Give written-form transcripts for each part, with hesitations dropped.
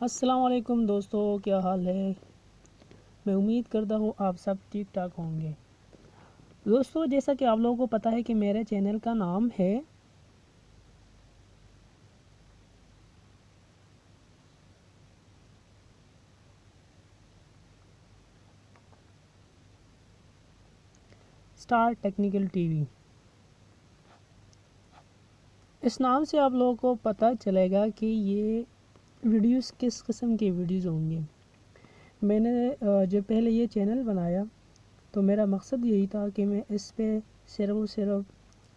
अस्सलाम वालेकुम दोस्तों, क्या हाल है। मैं उम्मीद करता हूँ आप सब ठीक ठाक होंगे। दोस्तों, जैसा कि आप लोगों को पता है कि मेरे चैनल का नाम है स्टार टेक्निकल टीवी। इस नाम से आप लोगों को पता चलेगा कि ये वीडियोस किस किस्म के वीडियोस होंगे। मैंने जब पहले ये चैनल बनाया तो मेरा मकसद यही था कि मैं इस पे सिर्फ और सिर्फ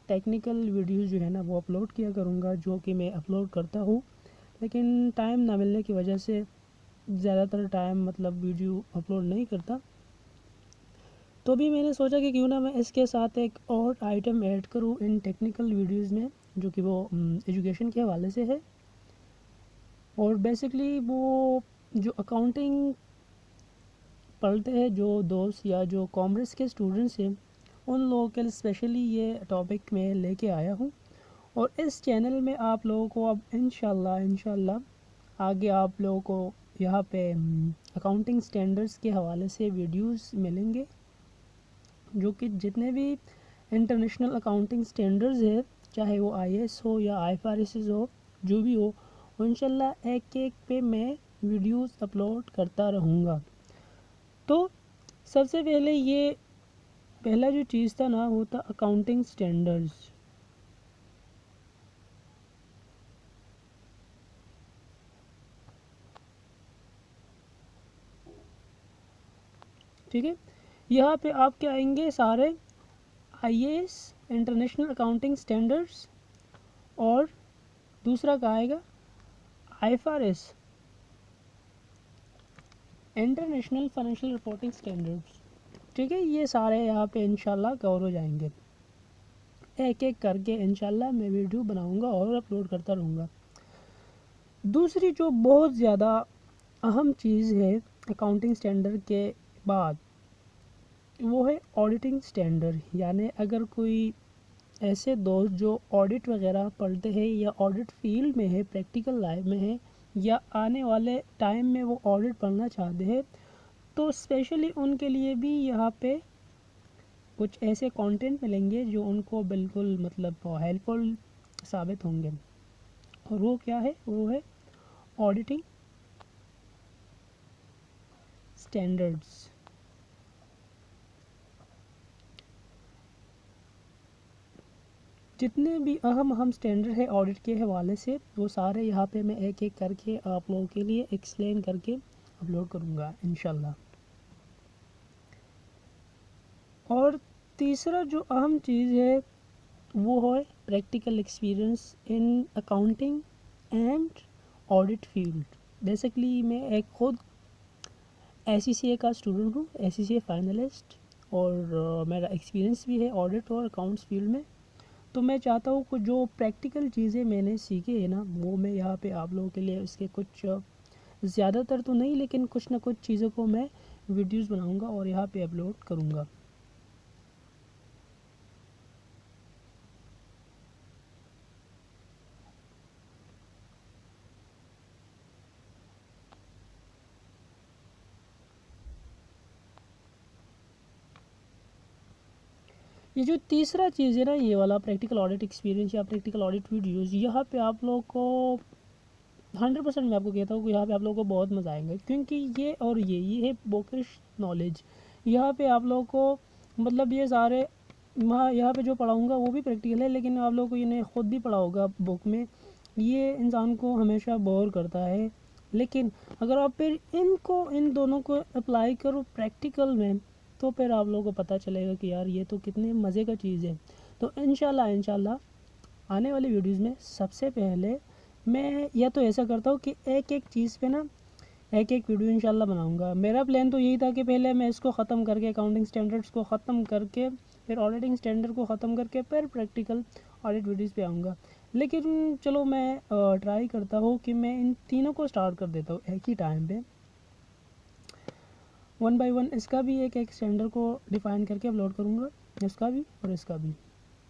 टेक्निकल वीडियोस जो है ना वो अपलोड किया करूँगा, जो कि मैं अपलोड करता हूँ। लेकिन टाइम ना मिलने की वजह से ज़्यादातर टाइम वीडियो अपलोड नहीं करता। तो भी मैंने सोचा कि क्यों ना मैं इसके साथ एक और आइटम ऐड करूँ इन टेक्निकल वीडियोस में, जो कि वो एजुकेशन के हवाले से है। और बेसिकली वो जो अकाउंटिंग पढ़ते हैं जो दोस्त या जो कॉमर्स के स्टूडेंट्स हैं, उन लोगों के लिए स्पेशली ये टॉपिक मैं लेके आया हूँ। और इस चैनल में आप लोगों को अब इंशाल्लाह आगे आप लोगों को यहाँ पे अकाउंटिंग स्टैंडर्ड्स के हवाले से वीडियोस मिलेंगे, जो कि जितने भी इंटरनेशनल अकाउंटिंग स्टैंडर्ड्स है, चाहे वो आईएएस हो या आईएफआरएस हो, जो भी हो, इंशाल्लाह एक एक पे मैं वीडियोस अपलोड करता रहूँगा। तो सबसे पहले ये पहला जो चीज़ था ना वो था अकाउंटिंग स्टैंडर्ड्स। ठीक है, यहाँ पे आपके आएंगे सारे आईएएस इंटरनेशनल अकाउंटिंग स्टैंडर्ड्स, और दूसरा का आएगा IFRS international financial reporting standards. ठीक है, ये सारे यहाँ पे इंशाल्लाह कवर हो जाएंगे। एक एक करके इंशाल्लाह मैं वीडियो बनाऊंगा और अपलोड करता रहूँगा। दूसरी जो बहुत ज़्यादा अहम चीज़ है अकाउंटिंग स्टैंडर्ड के बाद, वो है ऑडिटिंग स्टैंडर्ड। यानी अगर कोई ऐसे दोस्त जो ऑडिट वगैरह पढ़ते हैं या ऑडिट फील्ड में है, प्रैक्टिकल लाइफ में है, या आने वाले टाइम में वो ऑडिट पढ़ना चाहते हैं, तो स्पेशली उनके लिए भी यहाँ पे कुछ ऐसे कंटेंट मिलेंगे जो उनको बिल्कुल हेल्पफुल साबित होंगे। और वो क्या है, वो है ऑडिटिंग स्टैंडर्ड्स। जितने भी अहम अहम स्टैंडर्ड है ऑडिट के हवाले से, वो सारे यहाँ पे मैं एक एक करके आप लोगों के लिए एक्सप्लेन करके अपलोड करूँगा इंशाल्लाह। और तीसरा जो अहम चीज़ है वो है practical experience in accounting and audit field. Basically मैं एक खुद एसीसीए का स्टूडेंट हूँ, एसीसीए फाइनलिस्ट, और मेरा एक्सपीरियंस भी है ऑडिट और अकाउंट्स फील्ड में। तो मैं चाहता हूँ कि जो प्रैक्टिकल चीज़ें मैंने सीखी है ना, वो मैं यहाँ पे आप लोगों के लिए उसके कुछ ज़्यादातर तो नहीं, लेकिन कुछ ना कुछ चीज़ों को मैं वीडियोस बनाऊँगा और यहाँ पे अपलोड करूँगा। ये जो तीसरा चीज़ है ना, ये वाला प्रैक्टिकल ऑडिट एक्सपीरियंस या प्रैक्टिकल ऑडिट वीडियोस, यहाँ पे आप लोगों को 100% मैं आपको कहता हूँ कि यहाँ पे आप लोगों को बहुत मज़ा आएगा, क्योंकि ये और ये है बोकिश नॉलेज। यहाँ पे आप लोगों को ये सारे वहाँ यहाँ पे जो पढ़ाऊँगा वो भी प्रैक्टिकल है, लेकिन आप लोगों को इन्हें ख़ुद भी पढ़ा होगा बुक में। ये इंसान को हमेशा बोर करता है, लेकिन अगर आप फिर इन दोनों को अप्लाई करो प्रैक्टिकल में, तो फिर आप लोगों को पता चलेगा कि यार ये तो कितने मज़े का चीज़ है। तो इंशाल्लाह आने वाली वीडियोस में सबसे पहले मैं या तो ऐसा करता हूँ कि एक एक चीज़ पे ना एक एक वीडियो इंशाल्लाह बनाऊंगा। मेरा प्लान तो यही था कि पहले मैं इसको ख़त्म करके अकाउंटिंग स्टैंडर्ड्स को ख़त्म करके फिर ऑडिटिंग स्टैंडर्ड को ख़त्म करके फिर प्रैक्टिकल ऑडिट वीडियोस पे आऊँगा। लेकिन चलो मैं ट्राई करता हूँ कि मैं इन तीनों को स्टार्ट कर देता हूँ एक ही टाइम पे, वन बाय वन इसका भी एक एक स्टैंडर्ड को डिफ़ाइन करके अपलोड करूँगा, इसका भी और इसका भी।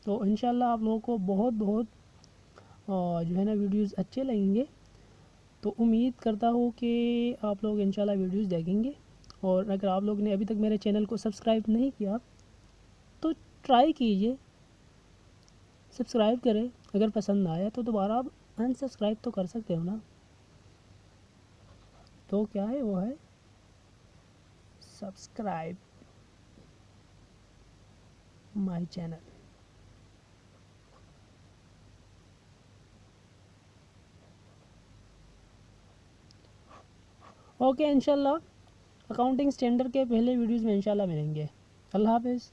तो इंशाल्लाह आप लोगों को बहुत बहुत जो है ना वीडियोस अच्छे लगेंगे। तो उम्मीद करता हूँ कि आप लोग इंशाल्लाह वीडियोस देखेंगे। और अगर आप लोग ने अभी तक मेरे चैनल को सब्सक्राइब नहीं किया तो ट्राई कीजिए, सब्सक्राइब करें। अगर पसंद आया तो दोबारा आप अनसब्सक्राइब तो कर सकते हो ना। तो क्या है, वो है सब्सक्राइब माय चैनल। ओके, इंशाल्लाह अकाउंटिंग स्टैंडर्ड के पहले वीडियोस में इंशाल्लाह मिलेंगे। अल्लाह हाफ़िज़।